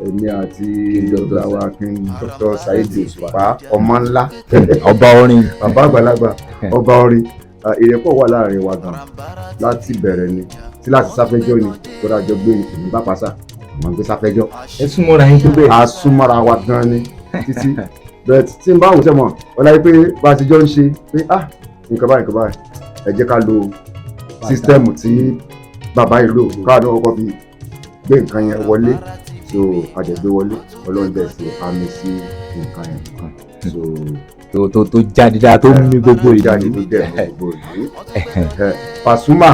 èmi àti wa King Dr. Saheed Òṣùpá ọmọ ńlá ọba orin bàbá àgbàlagbà ọba orin ìrẹ́pọ̀ wà láàrin wa gan láti bẹ̀rẹ̀ ni tí láti sáfẹ́jọ́ ni tó dájọ́ gbé ìlú bá pàṣà àmọ́ gbé sáfẹ́jọ́. ẹ súnmọ́ra yín tó bẹ́ẹ̀. a súnmọ́ra wa gan ni títí bẹ́ẹ̀ tí n bá wò sẹ́mọ̀ ọ̀la yìí pé bá a ti jọ ń ṣe pé nǹkan báyìí ẹ jẹ́ ká lo sísítẹ́ẹ̀mù tí bàbá yìí lò káàdùn ọkọ̀ fi gbé nǹkan yẹn wọlé so àjẹgbé wọlé ọlọ́run bẹ́ẹ̀ sí àmì sí nǹkan yẹn kan so tó jáde dáa tó mú gbogbo ìlú jáde tó dẹ̀ gbogbo ìlú. Pasuma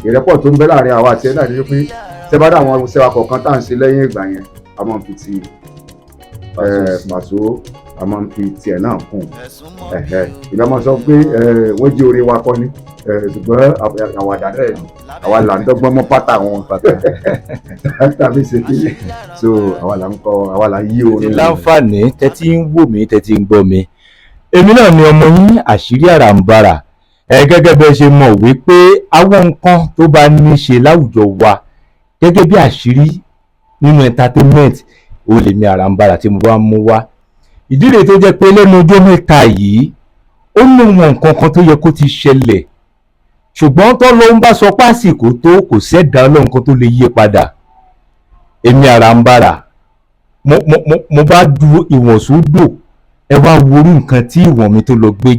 ìrẹ́pọ̀ tó ń bẹ láàrin àwa àti ẹ̀ náà ni pé tẹ́ bá dá àwọn ṣẹ́wà kọ̀ọ̀kan tá à ń ṣe lẹ́yìn ìgbà yẹn a máa ń fi ti Paso a máa ń fi tiẹ̀ náà kún ìgbà máa sọ pé wọ́n jí orí wa kọ́ ni ṣùgbọ́n àwàdà rẹ̀ àwa là ń dọ́gbọ́n mọ́ pátá wọn tàbí ṣe kí so àwa là ń yí orin. láǹfààní tẹ́tí ń wò mí tẹ́tí ń gbọ́ mi èmi náà ni ọmọ yín àṣírí àràǹbarà gẹ́gẹ́ bẹ́ẹ̀ ṣe mọ̀ wípé àwọn nǹkan tó bá ní ṣe láwùjọ wa gẹ́gẹ́ bí àṣírí nínú entertainment ó lè mi àràǹbarà tí mo bá mú wá ìdí rèé tó jẹ́ pé lẹ́nu ọjọ́ mẹ́ta yìí ó ní wọn nǹkan kan tó yẹ kó ti ṣẹlẹ̀ ṣùgbọ́n tó lóun bá sọ pásìkò tó kò sẹ́dá ọlọ́run kan tó lè yí padà èmi àràǹbarà mo bá du ìwọ̀n sódò ẹ wá worú nǹkan tí ìwọ̀n mi tó lọ gbé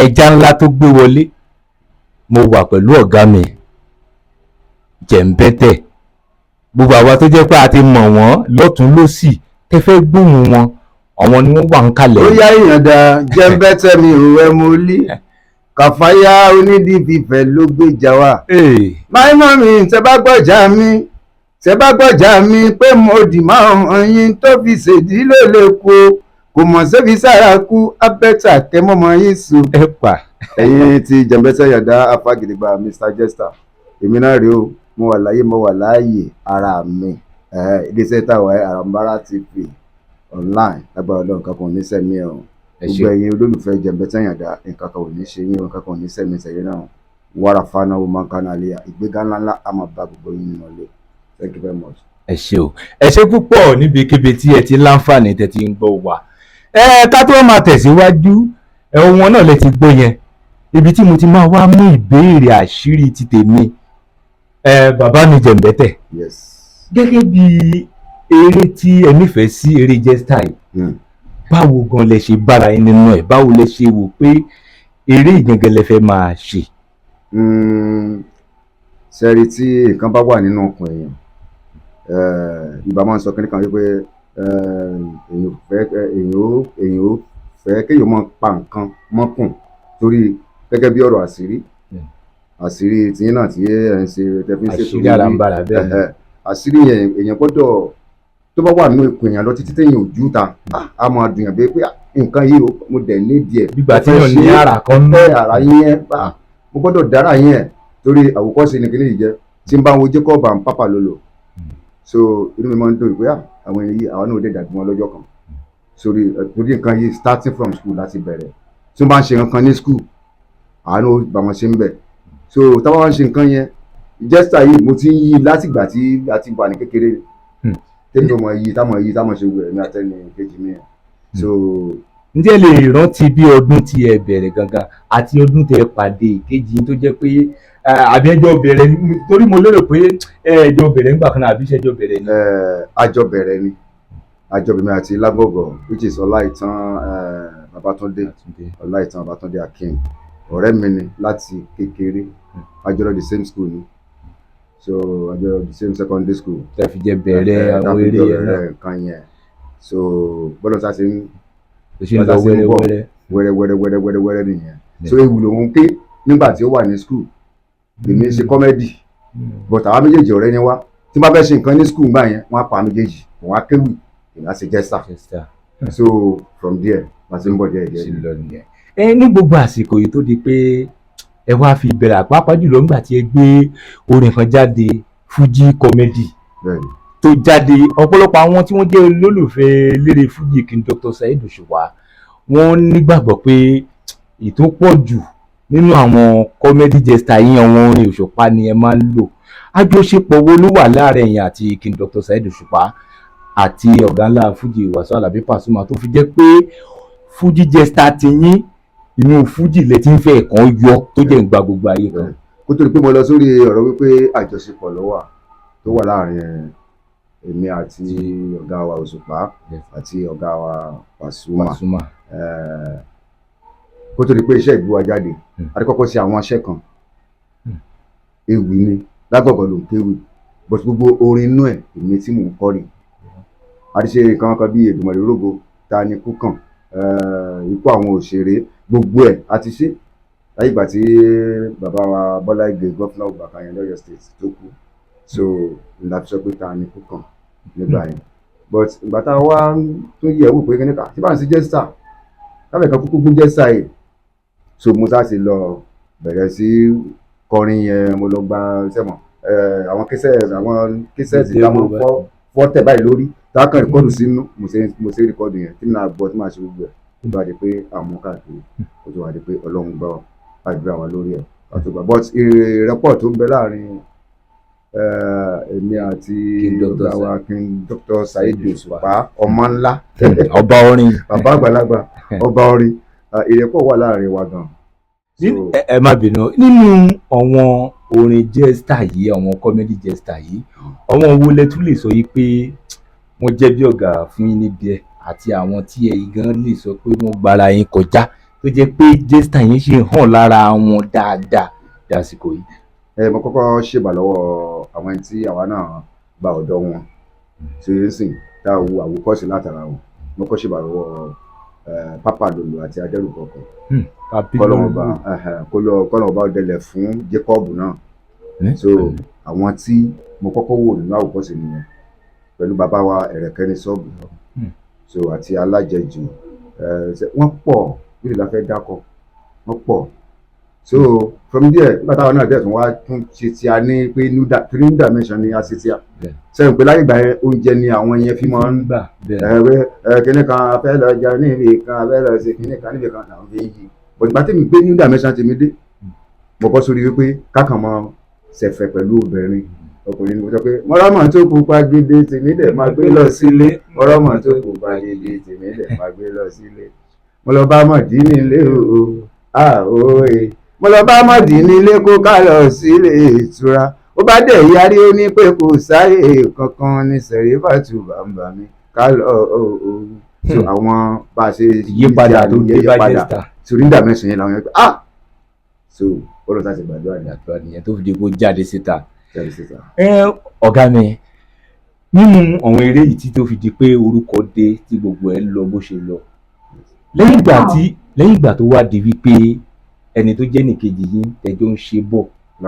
ẹja ńlá tó gbé wọlé mo wà pẹ̀lú ọ̀gá mi Jẹ̀ǹbẹ́tẹ̀ gbogbo àwa tó jẹ́ pé a ti mọ̀ wọ́n lọ́tún lọ́sì tẹ́ fẹ́ gbóhùn wọn àwọn ni wọ́n wà ń kalẹ̀. ó yá ìyànda Jẹ̀ǹbẹ́tẹ̀ mi ò ẹ mo lí Kàfáyá onídìífẹ́ ló gbéjà wá. máìmọ́ mi tẹ́ bá gbọ́jà mi pé mo dì máa hàn yín tó fi ṣèdí ló lè kú kò mọ̀ sẹ́fi sára kú abẹ́tà kẹ́mọ́mọ́ yín sùn. ẹ pa ẹ̀yin ti Jẹ̀ǹbẹ́tẹ̀ Ìyàndá Afágidigba Mr. Jester èmi náà rèé o mo wà láyé mo wà láàyè ara mi iléeṣẹ́ táwa Àràǹbarà TV online lágbára Ọlọ́run nǹkan kan ò ní sẹ́mi ẹ̀ o gbogbo ẹ̀yin olólùfẹ́ Jẹ̀ǹbẹ́tẹ̀ Ìyàndá nǹkan kan ò ní ṣe yín nǹkan kan ò ní sẹ́mi sẹ́yìn náà wàrà fanáwó mankanaliya ìgbéga ńláńlá a máa bá gbogbo yín nínú ilé. Thank you very much. ẹ ṣé o ẹ ṣé púpọ̀ níbikíbi tí ẹ ti láǹfààní tẹ́ ti ń gbọ́ wa ká tó máa tẹ̀síwájú wọn náà lè ti gbọ́ yẹn ibi tí mo ti máa wá mú ìbéèrè àṣírí ti tèmi bàbá mi Jẹ̀ǹbẹ́tẹ̀ gẹ́gẹ́ bí eré tí ẹ nífẹ̀ẹ́ sí eré Jester yìí báwo gan lẹ ṣe bára yín nínú ẹ̀ báwo lẹ ṣe wò pé eré ìgangan lẹ fẹ́ máa ṣe. sẹ́rí tí nǹkan bá wà nínú ọkàn èèyàn ìbá máa ń sọ kíní kan wípé èèyàn ó fẹ́ kéèyàn máa pa nǹkan mọ́kùn torí gẹ́gẹ́ bí ọ̀rọ̀ àṣírí tìyín náà tí ẹ̀ ń ṣe tẹ̀fí ṣètò àṣírí Àràǹbarà bẹ́ẹ̀ àṣírí yẹn èèyàn gbọ́dọ̀ tó bá wà nínú ikùn èèyàn lọ títí téèyàn ò jú ta a máa dùn yàn pé nǹkan yìí mo dẹ̀ nídìí ẹ̀. gbígbà tí yàn ní àrà kan ní àrà yẹn mo gbọ́dọ̀ dára yẹn torí àwòkọ́ṣe ni kìnìún yìí jẹ́ tí n bá wo Jacob and Papa Lolo so inú mi máa ń dùn pé àwọn èyí àwọn náà ò dé dàbí wọn lọ́jọ́ kan torí nǹkan yìí starting from school láti bẹ̀rẹ̀ tí wọ́n bá ń ṣe nǹkan ní school àwọn náà bá wọn ṣe ń bẹ̀ so táwọn bá ń ṣe nǹkan yẹn Jester yìí mo ti ń yí látìgbà tí a ti wà ní kékeré tẹ́lẹ̀ tó mọ yí táwọn ṣe wù ẹ̀mí àtẹ́ni kejì mi so. ǹjẹ́ lè rántí bí ọdún tí ẹ bẹ̀rẹ̀ gangan àti ọdún tẹ pàdé ìkejì tó jẹ́ pé àbí ẹjọ́ bẹ̀rẹ̀ torí mo lérò pé ẹjọ́ bẹ̀rẹ̀ nígbà kan náà àbí ṣẹjọ́ bẹ̀rẹ̀ ni. àjọ bẹ̀rẹ̀ ni àjọbìnrin àti Lágọ̀gọ̀ which is Ọláìtàn Babátúndé Akeem ọ̀rẹ́ mi ni láti kékeré àjọlọ the same school ni so àjọlọ the same secondary school. tẹ́ fi jẹ́ bẹ̀rẹ̀ àwọn eré yẹn náà kan yẹn so bọ́lá sá ṣe ń lọ wẹ́rẹ́wẹ́rẹ́ nìyẹn so ewu lòun ké nígbà tí ó wà ní school èmi ṣe comedy but àwọn méjèèjì ọ̀rẹ́ ni wá tí wọ́n bá fẹ́ ṣe nǹkan ní school gbà yẹn wọ́n á pa méjèèjì wọ́n á kéwì èmi á ṣe Jester so from there wọ́n ti ń bọ̀ díẹ̀. ní gbogbo àsìkò yìí tó di pé ẹ wá fi bẹ̀rẹ̀ pàápàá jùlọ nígbà tí ẹ gbé orin kan jáde Fuji comedy tó jáde ọ̀pọ̀lọpọ̀ àwọn tí wọ́n jẹ́ olólùfẹ́ eléré Fuji King Dr. Saheed Òṣùpá wọ́n nígbàgbọ́ pé ètò pọ̀ jù nínú àwọn comedy Jester yín àwọn orin Òṣùpá ni ẹ máa ń lò àjọṣepọ̀ wo ló wà láàrin ẹ̀yin àti King Dr. Saheed Òṣùpá àti ọ̀gá ńlá fújì Wasiu Alabi Pasuma tó fi jẹ́ pé fújì jester ti yín inú fújì lẹ ti ń fẹ́ kan yọ tó jẹ́ ń gba gbogbo ayé kan. kó tó di pé mo lọ sórí ọ̀rọ̀ wípé àjọṣepọ̀ tó wà láàrin èmi àti ọ̀gá wa Òṣùpá àti ọ̀gá wa Pasuma kó tó di pé iṣẹ́ ìgbé wa jáde a ti kọ́kọ́ ṣe àwọn iṣẹ́ kan ewì ni lágbọ̀gbọ̀ ló ń kéwì but gbogbo orin inú ẹ̀ èmi tí mò ń kọ́ rè a ti ṣe nǹkan kan bí Èdùmàrè Ológo Ta Ni Kú Kàn ikú àwọn òṣèré gbogbo ẹ̀ a ti ṣe láyé ìgbà tí bàbá wa Bọ́lá Ìgè gọ́fúnà ògbàkan yẹn lọ́yọ̀ state tó kú so ìlà fi sọ pé Ta Ni Kú Kàn nígbà yẹn but ìgbà tá a wá tún yẹ̀ wò pé kíníkà tí bá ń sí jẹ́sà káfẹ́ kan kúkú gún jẹ́sà yìí so mo sá sí lọ bẹ̀rẹ̀ sí kọrin yẹn mo lọ gba sẹ́mọ̀ àwọn kíṣẹ́ẹ̀tì tá a máa fọ́ tẹ̀ báyìí lórí tá a kàn rìkọ́dù sínú mo ṣe rìkọ́dù yẹn tí mo náà gbọ́ tí màá ṣe gbogbo ẹ̀ tó bá di pé àwọn káàkiri ó tó wá di pé Ọlọ́run gbọ́ àdúrà wa lórí ẹ̀ àtúgbà but ìrẹ́pọ̀ tó ń bẹ láàrin èmi àti ọ̀gá wa King Dr. Saheed Òṣùpá ọmọ ńlá ọba orin bàbá àgbàlagbà ọba orin ìrẹ́pọ̀ wà láàrin wa gan. ẹ má bínú nínú àwọn orin jester yìí àwọn comedy jester yìí àwọn wo lẹ tún lè sọ yìí pé wọ́n jẹ́ bí ọ̀gá fún yín níbi ẹ̀ àti àwọn tí ẹ gan lè sọ pé wọ́n gbára yín kọjá tó jẹ́ pé jester yín ṣe hàn lára wọn dáadáa dásìkò yìí. mo kọ́kọ́ ṣèbà lọ́wọ́ àwọn ẹni tí àwa náà gba ọ̀dọ́ wọn tí ó ń sìn tá a wo àwòkọ́ṣe látara wọn mo kọ́ ṣèbà lọ́wọ́ Papa Lolo àti Adẹ́rùpọ̀kọ̀ kọ́lọ̀ ọba ọdẹlẹ̀ fún Jacob náà so àwọn tí mo kọ́kọ́ wò nínú àwòkọ́ṣe nìyẹn pẹ̀lú bàbá wa Ẹ̀rẹ̀kẹ́ ní sọ́ọ̀bù so àti Alájẹjù wọ́n pọ̀ bí ìlà fẹ́ dákọ̀ wọ́n pọ̀ so from there nígbà táwọn náà dẹ̀ tún wá tún ṣe tí a ní pé new dimension ni a ṣe tí a sẹ́yìn pé láyé ìgbà yẹn oúnjẹ ni àwọn yẹn fi máa ń gbà kíní kan afẹ́ lọ jẹ níbi kan afẹ́ lọ ṣe kíní kan níbi kan làwọn fi ń yí but ìgbà tí mi gbé new dimension ti mi dé mo bọ́ sórí wípé kákan mọ ṣẹ̀fẹ̀ pẹ̀lú obìnrin ọkùnrin ni mo sọ pé mọ́rọ́mọ́ tó pupa gidi tèmi dẹ̀ máa gbé lọ sílé mọ́rọ́mọ́ tó pupa gidi tèmi dẹ̀ máa gbé lọ sílé mo lọ bá mọ̀dí nílé òòè mo lọ bá mọ̀dí nílé kó ká lọ sílé ìtura ó bá dẹ̀ yarí ó ní pé kò sáyè kankan ní Sẹ̀rífátù bàbá mi ká lọ so àwọn bá a ṣe yípadà tó dé bá jẹ́sítà sùríndà mẹ́sàn-án yẹn làwọn yẹn pé so ó lọ sáà ti gbàdúrà ní àdúrà nìyẹn tó fi di kó jáde síta. ọ̀gá mi nínú àwọn eré yìí tí tó fi di pé orúkọ dé tí gbogbo ẹ̀ lọ bó ṣe lọ lẹ́yìn ìgbà tó wá di wípé ẹni tó jẹ́ nìkejì yín tẹ́jọ́ ń ṣe bọ̀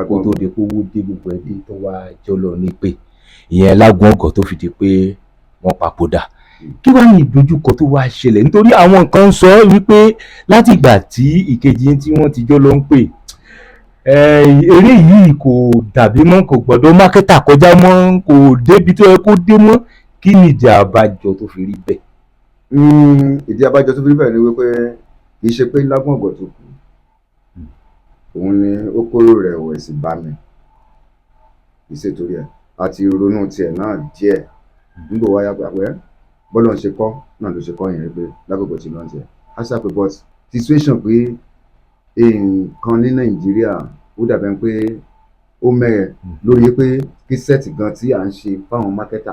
kó tó di pé owó dé gbogbo ẹ̀ dé tó wá jọ lọ ní pé ìyẹn Lágùn Ọ̀gọ̀ tó fi di pé wọ́n papòdà kí wàá ní ìdojúkọ tó wá ṣẹlẹ̀ nítorí àwọn kan ń sọ wípé láti ìgbà tí ìkejì yín tí wọ́n ti jọ lọ ń pè eré yìí kò dàbí mọ́ kò gbọ́dọ̀ mákẹ́tà kọjá mọ́ kò débi tó yẹ kó dé mọ́ kí ni ìdí àbájọ tó fi rí bẹ́ẹ̀. ìdí àbájọ tó fi rí bẹ́ẹ̀ ni wípé kì í ṣe pé Lágùn Ọ̀gọ̀ tó kù òun ni ó kóró rẹ̀ wẹ̀ sí bá mi kì í ṣe torí ẹ̀ àti ronú tiẹ̀ náà díẹ̀ nígbà wáyà pàpẹ́ bọ́lá ń ṣe kọ́ náà ló ṣe kọ́ yẹn pé Lágùn Ọ̀gọ̀ ti lọ́n tiẹ̀ á ṣàpè but situation pé nǹkan ní Nàìjíríà ó dàbẹ̀ pé ó mẹ́rẹ̀ lórí pé kí sẹ́ẹ̀tì gan tí à ń ṣe fáwọn mákẹ́tà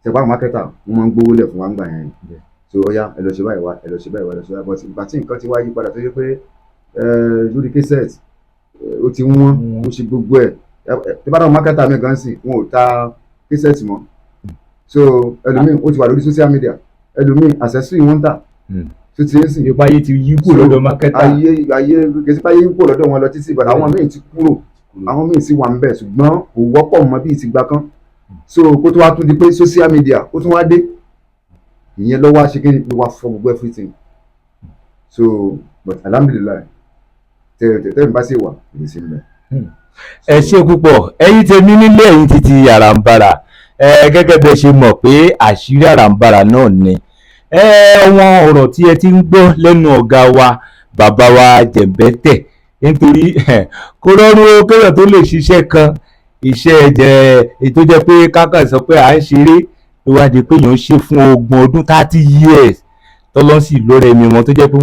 ṣe fáwọn mákẹ́tà wọ́n máa ń gbówó lẹ̀ fún wa ń gbà yẹn so ó yá ẹ lọ ṣe báyìí wá ẹ lọ ṣe báyìí wá ẹ lọ ṣe báyìí but ìgbà tí nǹkan ti wá yí padà tó yẹ pé lórí kí sẹ́ẹ̀tì ó ti wọ́n ó ṣe gbogbo ẹ̀ tí bá dáwọn mákẹ́tà mi gan sí wọn ò ta kí sẹ́ẹ̀tì mọ́ so ẹlòmíì ó ti wà lórí social media ẹlòmíì accessory wọn ń tà tó ti ń sìn. ìjọba ayé ti yí kúrò lọ́dọ̀ mákẹ́tà. ayé kìí báyé yí kúrò lọ́dọ̀ wọn lọ títí ìbàdàn àwọn míì ti kúrò àwọn míì sì wà ń bẹ̀ ṣùgbọ́n kò wọ́pọ̀ mọ́ bí ìtìgbà kan so kó tó wá tún di pé social media ó tún wá dé ìyẹn lọ́wọ́ aṣèké ló wá fọ gbogbo everything so but alhamdulilayi tẹ́lẹ̀ bá sì wà èyí sì ń bẹ̀. ẹ ṣe púpọ̀ ẹ̀yin tèmi nílé ẹ̀yin títí Àràǹbarà gẹ́gẹ́ bẹ́ẹ̀ ṣe mọ̀ pé àṣírí Àràǹbarà náà ni àwọn ọ̀rọ̀ tí ẹ ti ń gbọ́ lẹ́nu ọ̀gá wa bàbá wa Jẹ̀mbẹ́tẹ̀ nítorí kó rọrùn kéèyàn tó lè ṣiṣẹ́ kan iṣẹ́ jẹ́ ètò jẹ́ pé kákan sọ pé à ń ṣeré ló wá di pé èèyàn ṣe fún 20 ọdún 30 years tọ́lọ́sì lọ́rẹ̀ mi wọn tó jẹ́ pé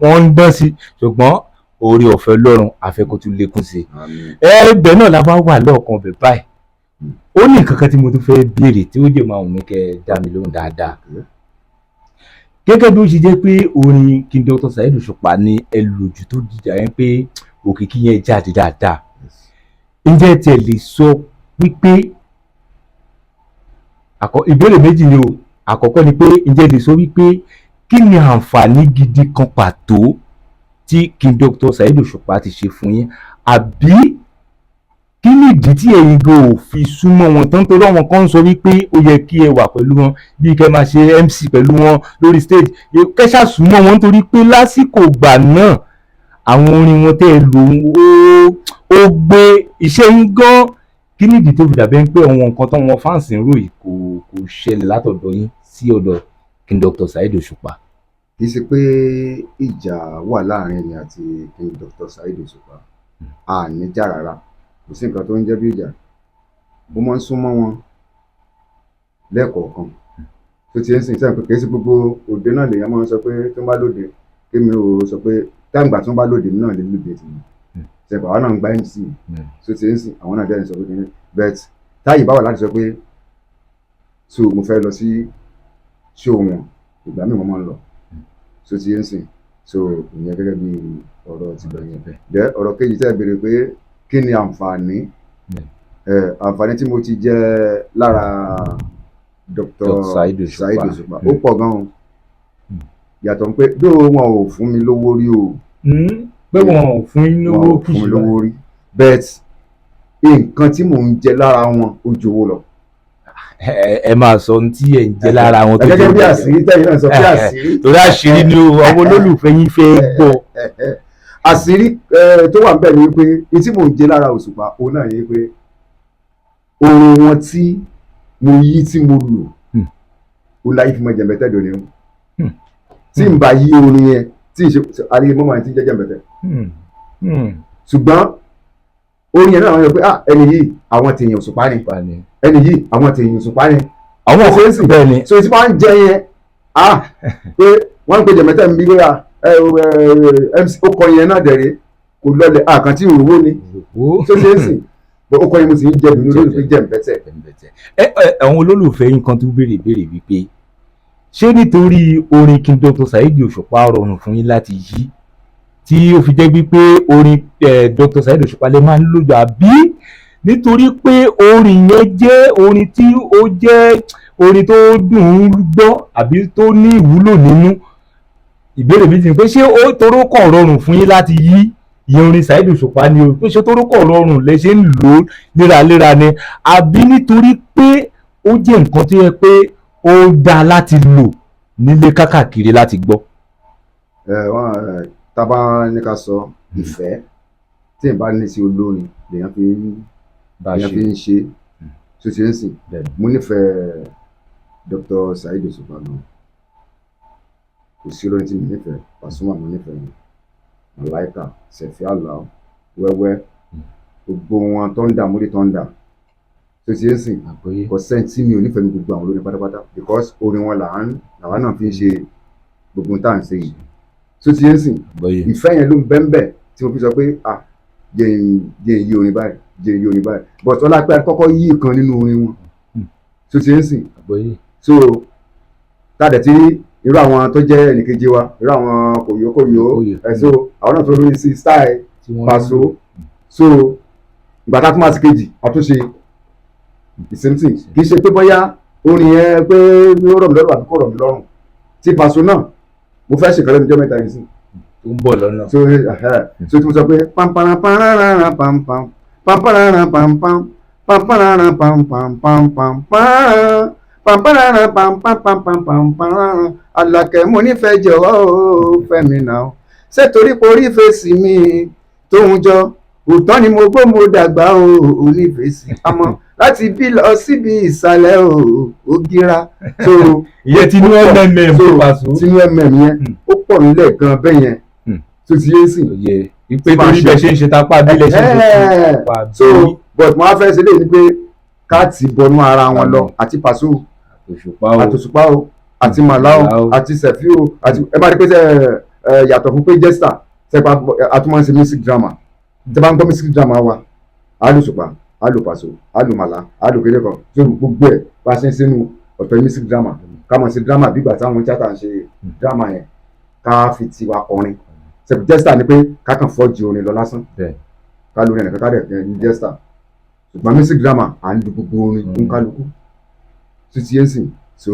wọ́n ń dán sí, ṣùgbọ́n oore ọ̀fẹ́ Ọlọ́run àfẹ́kọ́ tún lékún sí i. Ẹgbẹ́ náà la wá wà lọ́ọ̀kan bẹ̀ báyìí. Ó ní nǹkan kan tí mo tún fẹ́ béèrè tí ó jẹ́ máa wù mí kẹ́ ẹ dá mi lóhùn dáadáa. Gẹ́gẹ́ bí ó ṣe jẹ́ pé orin King Dr. Saheed Òṣùpá ní ẹlòjù tó dìjà yẹn pé òkìkí yẹn jáde dáadáa. Ǹjẹ́ tí ẹ lè sọ wípé ìbéèrè méjì ni o. Àkọ́kọ́ ni pé ǹjẹ́ ẹ lè sọ wípé kí ni àǹfààní gidi kan pàtó tí King Dr. Saheed Òṣùpá ti ṣe fún yín, àbí kí ni ìdí tí ẹ̀yin gan ò fi súnmọ́ wọn tán, torí àwọn kan ń sọ wípé ó yẹ kí ẹ wà pẹ̀lú wọn bí kẹ́ máa ṣe MC pẹ̀lú wọn lórí stage, kẹ́ ṣáà súnmọ́ wọn nítorí pé lásìkò ìgbà náà àwọn orin wọn tẹ́ ẹ lò ó gbé iṣẹ́ yín gan. Kí ni ìdí tó fi dàbẹ́ pé àwọn nǹkan tó wọn fáǹsì ń ròyìn kò ṣẹlẹ̀ látọ̀dọ̀ yín sí ọ̀dọ̀ King Dr. Saheed Òṣùpá? Kì í ṣe pé ìjà wà láàrin ẹni àti King Dr. Saheed Òṣùpá, a níjà rárá, kò sí nǹkan tó ń jẹ́ bí ìjà. Mo máa ń súnmọ́ wọn lẹ́ẹ̀kọ̀ọ̀kan tó ti ń sìn sẹ́yìn pé kì í ṣe gbogbo òde náà lèèyàn máa ń sọ pé tó ń bá lóde kí mi ò sọ pé táǹgbà tó ń bá lóde náà lè lóde tì mí ṣẹ̀pọ̀ àwọn náà ń gba MC tó ti ń sìn àwọn náà dẹ́rìn sọ pé kí ni bẹ́ẹ̀ táyì bá wà láti sọ pé so mo fẹ́ lọ sí show wọn ìgbà míì mo máa ń lọ tó ti ń sìn so ìyẹn gẹ́gẹ́ bí ọ̀rọ̀ ti bẹ̀rẹ̀ yẹn jẹ́ ọ̀rọ̀ kejì tẹ́ ẹ béèrè pé kí ni àǹfààní tí mo ti jẹ lára Dr. Saheed Òṣùpá ó pọ̀ gan-an yàtọ̀ pé bí wọn ò fún mi lówó rí o pé wọn ò fún yín lówó kì í ṣe lówó rí but nǹkan tí mò ń jẹ lára wọn ó ju owó lọ. Ẹ máa sọ ohun tí ẹ ń jẹ lára wọn tó jẹ gẹ́gẹ́ bí àṣírí tẹ̀yìn náà sọ pé àṣírí torí àṣírí ni àwọn olólùfẹ́ yín fẹ́ gbọ́. Àṣírí tó wà níbẹ̀ ni pé tí mò ń jẹ lára Òṣùpá òun náà yẹ pé orin wọn tí mo yí tí mo lò ó láyé fi mọ jẹ̀mbẹ́tẹ̀ dòní o tí n bá yí orin yẹn tí n ṣe àlè mọ́mọ́ àti jẹ́ jẹ̀mbẹ́tẹ̀ ṣùgbọ́n orin yẹn náà wọ́n yọ pé ẹni yìí àwọn tèèyàn Òṣùpá ni ẹni yìí àwọn tèèyàn Òṣùpá ni àwọn ọ̀sẹ̀ ń sìn bẹ́ẹ̀ ni so tí wọ́n ń jẹ yẹn pé wọ́n ń pe jẹ̀mbẹ́tẹ̀ mi bí MC ó kọ yẹn náà dẹ̀rẹ̀ kò lọlẹ̀ àkàntì òwò ni tó ṣe é sìn ó kọ yẹn mo sì ń jẹ dùnú olólùfẹ́ jẹ̀mbẹ́tẹ̀. Àwọn olólùfẹ́ yín kan tó béèrè wípé ṣé nítorí orin King Dr. Saheed Òṣùpá rọrùn fún yín láti yí tí ó fi jẹ́ wípé orin Dr. Saheed Òṣùpá lè máa ń lòjọ, àbí nítorí pé orin yẹn jẹ́ orin tí ó jẹ́ orin tó dùn ún gbọ́ àbí tó ní ìwúlò nínú? Ìbéèrè méjì ni pé ṣé ó toró kàn rọrùn fún yín láti yí ìyẹn orin Saheed Òṣùpá ni o, pé ṣé toró kàn rọrùn lẹ ṣe ń lò ó léraléra ni, àbí nítorí pé ó jẹ́ nǹkan tó yẹ pé ó dáa láti lò nílé kákàkiri láti gbọ́? Tábà ní ká sọ ìfẹ́ tí ìbá ní sí olórin lèèyàn fi ń ṣe tó ṣe ń sìn. Mo nífẹ̀ẹ́ Dr. Saheed Òṣùpá náà, kò sí olórin tí mo nífẹ̀ẹ́. Pasuma mo nífẹ̀ẹ́ mi, Malaika, Sefi Alao, Wẹ́wẹ́, gbogbo wọn Thunder Muri Thunder tó ṣe ń sìn. Kò sẹ́ni tí mi ò nífẹ̀ẹ́ mi gbogbo àwọn olórin pátápátá because orin wọn làwa náà fi ń ṣe gbogbo tá à ń ṣe yìí tó ti ń sìn. Ìfẹ́ yẹn ló ń bẹ́ńbẹ́ tí mo fi sọ pé jẹ́ yí orin báyìí but ọlá pé kọ́kọ́ yí ìkan nínú orin wọn tó ti ń sìn. So tàdé tí irú àwọn tó jẹ́ ẹnìkejì wa irú àwọn kòyókòyó so àwọn náà tó lórí sí style Paso so ìgbà tá a tún máa ti kejì àtúnṣe ìsìntì kì í ṣe pé bóyá orin yẹn pé ó rọ̀ mí lọ́rùn àbí kò rọ̀ mí lọ́rùn tí Paso náà mo fẹ́ ṣèkọ́lẹ́ níjọ́ mẹ́ta yìí sí tó ń bọ̀ lọ́nà. So tí mo sọ pé pamparaparara pampam pamparaparara pampam pamparaparara pampam pampam pamparaparara pampam pampam pamparaparara Àlàkẹ́ mo nífẹ̀ẹ́ jọ̀wọ́ o fẹ́mi náà ṣé torí pé orí fèsì mi tóun jọ òótọ́ ni mo gbó mo dàgbà o onífèsì àmọ́ láti bí lọ síbi ìsàlẹ̀ ó gíra. So ìyẹn tinú mm Paso tinú yẹn ó pọ̀ nílẹ̀ gan bẹ́ẹ̀ yẹn tó ti yé sí. ìpè torí bẹ́ẹ̀ ṣe ń ṣe tapá abílẹ̀ ṣe ń ṣe tapá. So but mo á fẹ́ ṣe léyìí ni pé káàtì bọnú ara wọn lọ àti Paso àtòṣùpá o àti màlá o àti sẹ̀fí o àti ẹ bá rí pé yàtọ̀ fún pé jẹ́sítà sẹ́pà àtúmọ̀ sí music drama tẹ́ bá ń gbọ́ music drama wa àlòṣùpá àlòpàṣọ àlòmàlà àlòkéde kan tí gbogbo ẹ̀ bá ṣe ń sínú ọ̀tọ̀ music drama ká mọ̀ sí drama bí ìgbà táwọn tíátà ń ṣe drama yẹn ká fi tiwa kọrin sẹ́pà jẹ́sítà ni pé ká kàn fọ́ọ̀jì orin lọ lásán ká lórí ẹnìkan ká dẹ̀ ní jẹ́sítà ṣùgbọ́n music drama à ń lu gbogbo orin ń kálukú títí yẹn sìn so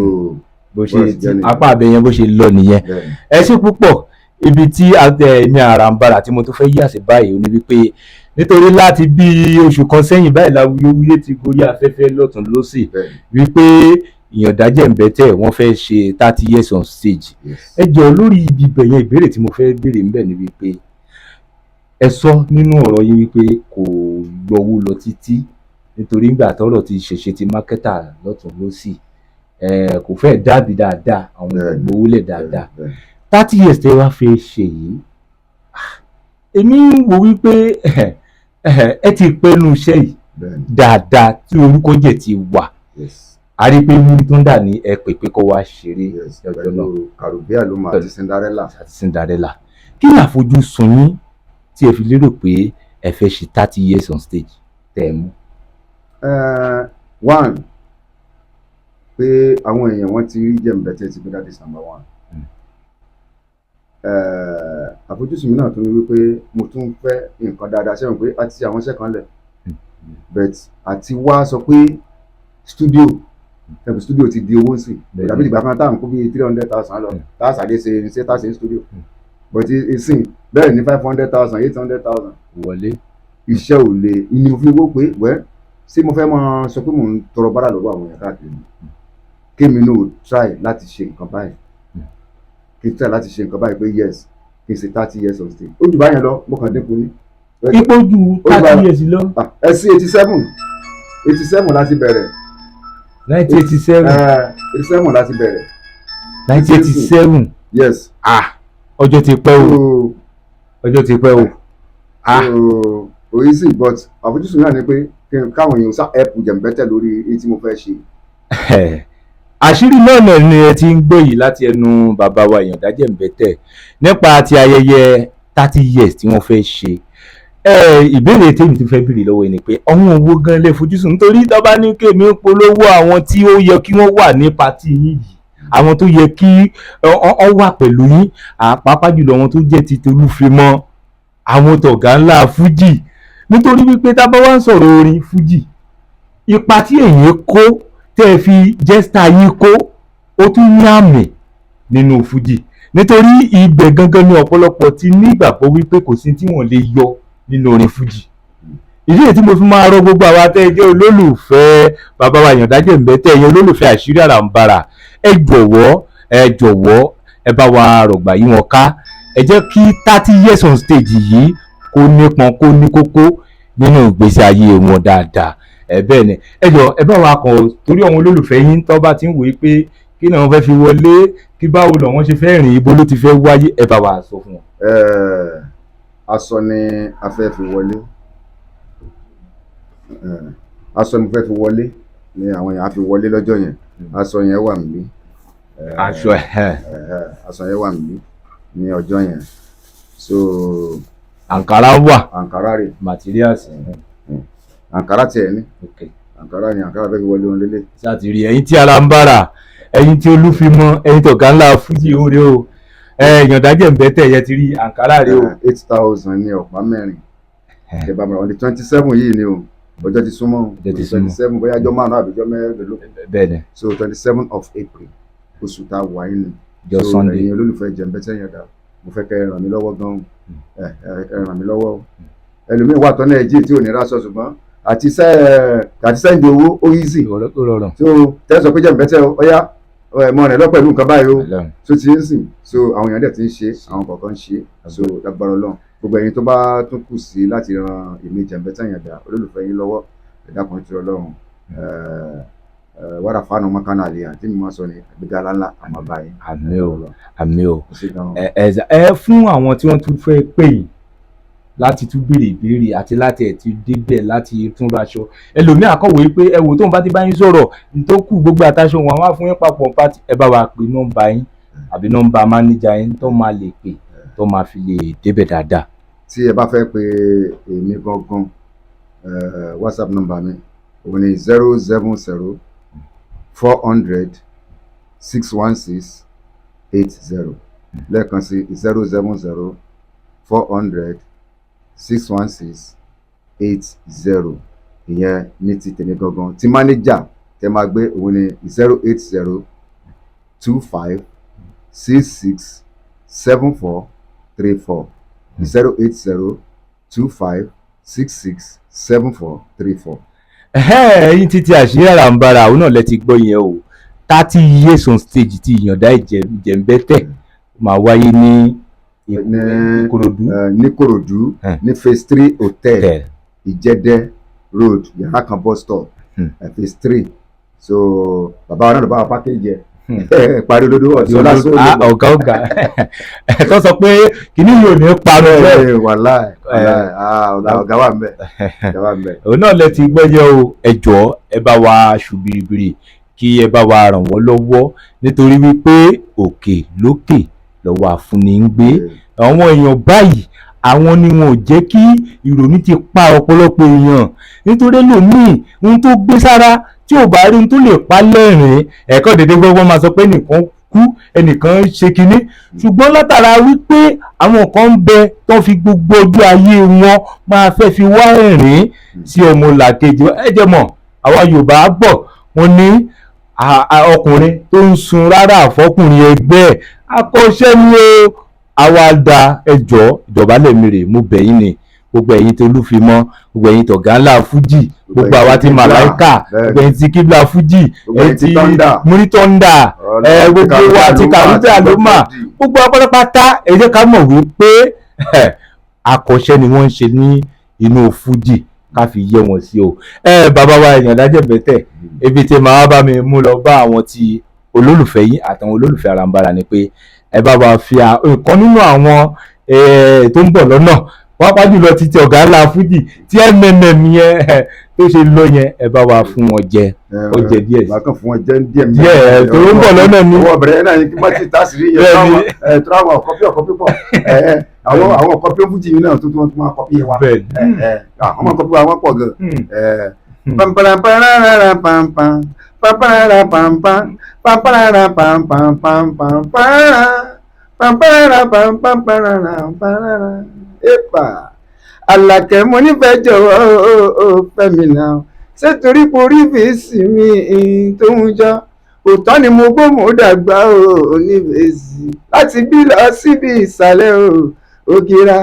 bó ṣe apá abẹyẹn bó ṣe lọ nìyẹn. ẹ ṣé púpọ̀ ibi tí ní Àràǹbarà tí mo tún fẹ́ yà sí báyìí ó ní wípé nítorí láti bí oṣù kan sẹ́yìn báyìí láwuyewuye ti gorí afẹ́fẹ́ lọ́tún lọ́sì wípé Ìyàndá Jẹ̀mbẹ́tẹ̀ wọ́n fẹ́ ṣe 30 years on stage. ẹ jọ lórí ibi bẹ̀yẹn ìbéèrè tí mo fẹ́ béèrè ńbẹ̀ ni wípé ẹ sọ nínú ọ̀rọ̀ yín wípé kò gbọ́wọ́ lọ títí nítorí ńgbà tọ́rọ̀ ti ṣẹ̀ṣẹ̀ ti mákẹ́tà lọ́tún lọ́sì kò fẹ́ dàbí dáadáa àwọn ìgbowó lẹ̀ dáadáa 30 years tẹ́ wá fẹ́ ṣe yìí èmi ń wò wípé ẹ ti pẹ́nu iṣẹ́ yìí dáadáa tí orúkọ jẹ̀ ti wà a rí i pé múrí tó ń dà ní ẹ pè pé kó wá ṣeré lọ́jọ́ náà Kàròbí Àlùmọ́ àti Cinderella kí ni àfojúsùn yín tí ẹ fi lérò pé ẹ fẹ́ ṣe 30 years on stage tẹ́ ẹ mú. One pé àwọn èèyàn wọ́n ti rí Jẹ̀mbẹ́tẹ̀ ti gbé that is number one. Àfojúsùn mi náà tún ní wípé mo tún fẹ́ nǹkan dáadáa ṣẹ́wọ̀n pé a ti ṣe àwọn iṣẹ́ kan lẹ̀ but àti wá sọ pé studio ti di owó sí tàbí ìgbà kan táwọn kó bí 300,000 lọ táàsàdé ṣe táàsì ní studio but ìsìn bẹ́ẹ̀ ní 500,000 800,000 wọlé iṣẹ́ ò lè ní mo fi wó pé wẹ́ ṣé mo fẹ́ máa sọ pé mò ń tọrọ bárà lọ́wọ́ àwọn èèyàn káàkiri kémi náà try láti ṣe nǹkan báyìí kí n try láti ṣe nǹkan báyìí pé yes kí n ṣe 30 years on stage ó jù báyẹn lọ mo kàn dínkù ní. ipò ju 30 years lọ. ẹ sí 87 láti bẹ̀rẹ̀. 1987 87 láti bẹ̀rẹ̀. 1987 yes. ọjọ́ ti pẹ́ o ọjọ́ ti pẹ́ o. oyin sì but àfojúsùn náà ni pé káwọn èèyàn sá ẹ̀pù Jẹ̀mbẹ́tẹ̀ lórí èyí tí mo fẹ́ ṣe. àṣírí náà ni ẹ ti ń gbọ́ yìí láti ẹnu bàbá wa Ìyàndá Jẹ̀mbẹ́tẹ̀ nípa ti ayẹyẹ 30 years tí wọ́n fẹ́ ṣe. ìbéèrè tèmi ti fẹ́ béèrè lọ́wọ́ ni pé àwọn owó gan lè fojúsùn nítorí tó bá ní kémi polówó àwọn tí ó yẹ kí wọ́n wà ní pàtí yín yìí àwọn tó yẹ kí ọ wà pẹ̀lú yín pàápàá jùlọ àwọn tó jẹ́ ti Tolúfemọ́ àwọn tọ̀gá ńlá fújì nítorí wípé tá a bá wá ń sọ̀rọ̀ orin fújì ipa tí èyí kó tẹ́ ẹ fi jẹ́sítà yín kó ó tún ní àmì nínú fújì nítorí ibẹ̀ gangan ni ọ̀pọ̀lọpọ̀ ti nígbàgbọ́ wípé kò sí tí wọ́n lè yọ nínú orin fújì. ìdí èyí tí mo fi máa rọ gbogbo àwa tẹ́ ẹ jẹ́ olólùfẹ́ bàbá wa Ìyàndá Jẹ̀mbẹ́tẹ̀ ẹ̀yin olólùfẹ́ Àṣírí Àràǹbarà ẹ jọ̀wọ́ ẹ bá wa rọ̀gbà yí wọn ká ẹ jẹ́ kí 30 years on stage yìí kó nípọn kó ní kókó nínú ìgbésí ayé wọn dáadáa. bẹ́ẹ̀ ni ẹ jọ ẹ bá wa kàn torí àwọn olólùfẹ́ yín tó bá ti ń wòye pé kí ni wọ́n fẹ́ fi wọlé kí báwo lọ wọ́n ṣe fẹ́ rìn ibo ló ti fẹ́ wáyé ẹ bá wa sọ fún wọn. aṣọ ni a fẹ́ fi wọlé aṣọ ni mo fẹ́ fi wọlé ni àwọn èèyàn á fi wọlé lọ́jọ́ yẹn aṣọ yẹn wà níbí aṣọ yẹn wà níbí ní ọjọ́ yẹn so àǹkárá wà àǹkárá rè materials àǹkárá tiẹ̀ ní àǹkárá ni àǹkárá fẹ́ fi wọlé wọn lélẹ̀. sátìrì ẹ̀yin tí Àràǹbarà ẹ̀yin tí Olúfimọ́ ẹ̀yin tọ̀gá ńlá fújì oore o Ìyàndá Jẹ̀mbẹ́tẹ̀ yẹn ti rí àǹkárá rè o. 8,000 ní ọ̀pá mẹ́rin ìbámu on the 27 yìí ni o ọjọ́ ti súnmọ́ 27 bóyá ọjọ́ márùn-ún àbíjọ́ mẹ́rin bẹ́ẹ̀ni so 27 of April oṣù tá a wà yìí ni jọ Sunday ẹ̀yin olólùfẹ́ Jẹ̀mbẹ́tẹ̀ Ìyàndá mo fẹ́ kẹ́ ẹ ràn mí lọ́wọ́ gan-an ẹ ràn mí lọ́wọ́ ẹlòmíín wà tọ́lẹ̀ ẹ̀jì tí ò ní ráṣọ ṣùgbọ́n àti sẹ́ǹdì owó ó easy so tẹ́sán pé Jẹ̀mbẹ́tẹ̀ ọ̀yá mọ rẹ̀ lọ pẹ̀lú nǹkan báyìí o tó ti ń sìn so àwọn èèyàn dẹ̀ ti ń ṣe àwọn kọ̀ọ̀kan ń ṣe so lágbára Ọlọ́run gbogbo ẹ̀yin tó bá tún kù sí láti ran èmi Jẹ̀mbẹ́tẹ̀ Ìyàndá olólùfẹ́ yín lọ́wọ́ ẹ̀dá kan tí Ọlọ́run wàrà fáànù mọ́kànnà àlè àti mímọ́ sọ ni àgbéga ńláńlá àmọ́ báyìí. àmì o ẹ fún àwọn tí wọ́n tún fẹ́ pè yín láti tún béèrè ìbéèrè àti láti ẹ̀ ti débẹ̀ láti tún raṣọ. Ẹlòmíì á kàn wò wí pé ẹ wò tóun bá ti bá yín sọ̀rọ̀ n tó kù gbogbo àtàṣọ wọn á fún yín papọ̀ pátì, ẹ bá wa pe nọ́mbà yín àbí nọ́mbà mánéjà yín tó máa lè pè tó máa fi lè débẹ̀ dáadáa. tí ẹ bá fẹ́ pe èmi gangan WhatsApp number mi òun ni 070 400 616 80 lẹ́ẹ̀kan sí 070 400 616 80 ìyẹn ní ti tèmi gangan. tí mánéjà tẹ máa gbé òun ni 080 25 66 74 34 080 25 66 74 34. Ẹ̀yin títí àṣírí àràǹbarà òun náà lẹ ti gbọ́ yẹn o 30 years on stage ti Ìyàndá Ìjẹ̀mbẹ́tẹ̀ máa wáyé ní Ìkòròdú. ní Ìkòròdú ní phase 3 hotel Ìjẹ̀dẹ̀ road yàrá kan bus stop phase 3. so bàbá wa náà ló bá wa package ẹ parí olódó ọ̀dí ọlá sóòlù. ọ̀gá tó sọ pé kìíní yóò ní parọ́ bẹ́ẹ̀. wàláì ọ̀gá wà ń bẹ̀. òun náà lẹ ti gbọ́ yẹ o ẹ jọ̀ọ́ ẹ bá wa ṣùbìrìbìrì kí ẹ bá wa ràn wọ́n lọ́wọ́ nítorí wípé òkè lókè lọ́wọ́ àfúnni ń gbé. àwọn èèyàn báyìí àwọn ni wọn ò jẹ́ kí ìrònú ti pa ọ̀pọ̀lọpọ̀ èèyàn nítorí lòmíì ohun tó gbé sára tí ò bá rí ohun tó lè pa lẹ́rìn-ín ẹ̀kọ́ dédé gbọ́gbọ́n máa sọ pé ẹnìkan kú ẹnìkan ṣe kinní ṣùgbọ́n látara wípé àwọn kan ń bẹ tó fi gbogbo ọjọ́ ayé wọn máa fẹ́ fi wá ẹ̀rín sí ọmọ làkejì. ẹ jẹ́ mọ̀ àwa Yorùbá bọ̀ wọ́n ní ọkùnrin tó ń sun rárá àfọkùnrin ẹgbẹ́ ẹ̀ akọ́ṣẹ́ ni ó àwàdà ẹjọ́ ìjọba lèmi rè mú bẹ̀yìn ni gbogbo ẹ̀yin tó Olúfimọ́ gbogbo ẹ̀yin tọ̀gá ńlá fújì gbogbo àwa ti màláìkà gbogbo ẹ̀yin ti kíbla fújì ẹ̀yin ti múrítọ́ndà gbogbo wa ti kàrútì àlómà gbogbo apátápátá ẹ jẹ́ ká mọ̀ wípé akọ́ṣẹ́ ni wọ́n ń ṣe ní inú fújì ká fi yẹ wọn sí o. bàbá wa Ìyàndá Ìjẹ̀mbẹ́tẹ̀ ibi tí màá bá mi mú lọ bá àwọn ti olólùfẹ́ yín àtàwọn olólùfẹ́ àràǹbarà ni pé ẹ bá wa fi nǹkan nínú àwọn tó ń bọ̀ lọ́nà pàápàá jùlọ títí ọ̀gá ńlá fújì tí yẹn tó ṣe lọ yẹn ẹ bá wa fún wọn jẹ ó jẹ díẹ̀. bákan fún wọn jẹ díẹ̀ tó ń bọ̀ lọ́nà ni. owó ọ̀bẹ̀rẹ̀ náà ni kí wọ́n ti tásìrí yẹn tó àwọn ọ̀kọ́pí pọ̀ àwọn ọ̀kọ́pí fújì yìí náà tó máa kọ́pí wa àwọn ọ̀kọ́pí wa wọ́n pọ̀ gan. Àlàkẹ́ mo nífẹ̀ẹ́ jọ̀wọ́ fẹ́mi náà ṣé torí porí fèsì mi tó ń jọ òótọ́ ni mo gbó mo dàgbà onífèsì láti bí lọ síbi ìsàlẹ̀ ògìrà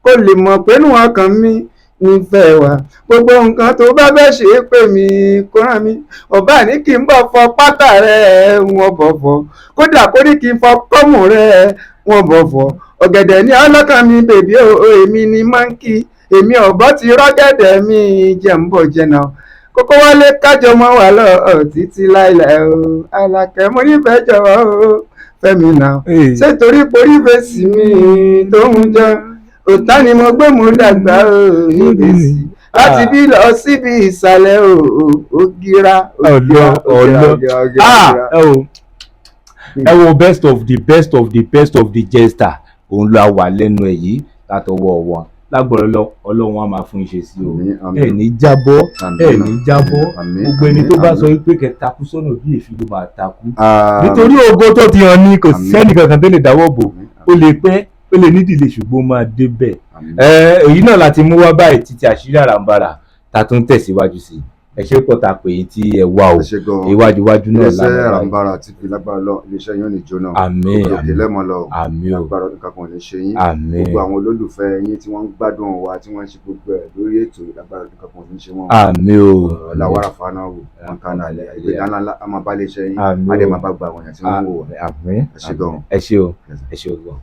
kó lè mọ̀ pé nù ọkàn mi nífẹ̀ẹ́ wa gbogbo nǹkan tó bá fẹ́ ṣe é pè mí kó rán mi ọba ní kí n bọ̀ fọ pátá rẹ̀ wọ́n bọ̀ fọ kódà kó ní kí n fọ kọ́mù rẹ̀ wọ́n bọ̀ fọ ọ̀gẹ̀dẹ̀ ní ọlọ́kàn mi bèbí èmi ni máńkì èmi ọ̀bọ ti rọ́gẹ̀dẹ̀ mi jẹ́ ń bọ̀ jẹ́ náà kókó wálé kájọ mọ́ wà lọ títí láìláì o Àlàkẹ́ mo nífẹ̀ẹ́ jọ̀wọ́ fẹ́mi náà ṣé torí porí fèsì mi tó ń jọ òtá ni mo gbé mo dàgbà níbèsì láti bí lọ síbi ìsàlẹ̀ ògìrà ẹ wo best of the jester òun ló wà lẹ́nu ẹ̀ yìí látọwọ́ wọn lágbọ̀rọ̀ Ọlọ́run á máa fún iṣẹ́ sí o ẹ ní jábọ́ gbogbo ẹni tó bá sọ pé kẹta kú sọ́nà bí èéfín ló máa takú nítorí ògo tó ti hàn ní kò sẹ́nì kankan tó lè dáwọ́ bò ó lè pẹ́ ó lè nídìílé ṣùgbọ́n máa débẹ̀ èyí náà láti mú wá báyìí títí àṣírí àràǹbarà ta tún tẹ̀síwájú sí ẹ ṣe pọ̀ ta pé tí ẹ wá o iwájú náà lára iléeṣẹ́ àràǹbarà tí fi lágbára lọ iléeṣẹ́ yóò ní jóná àmín òkè lẹ́mọ̀ lọ àmín o lágbára nǹkan kan ò ní ṣe yín àmín gbogbo àwọn olólùfẹ́ yín tí wọ́n ń gbádùn wa tí wọ́n ń ṣe gbogbo ẹ̀ lórí ètò lágbára nǹkan kan ò ní ṣe wọ́n àmín o ọ̀làwárà fana wò wọn kà náà ìgbéga ńlá a máa bá iléeṣẹ́ yín á dẹ̀ máa bá gba àwọn èèyàn tí wọ́n ń wò wá àmín ẹ ṣé gan. ẹ ṣé o gan.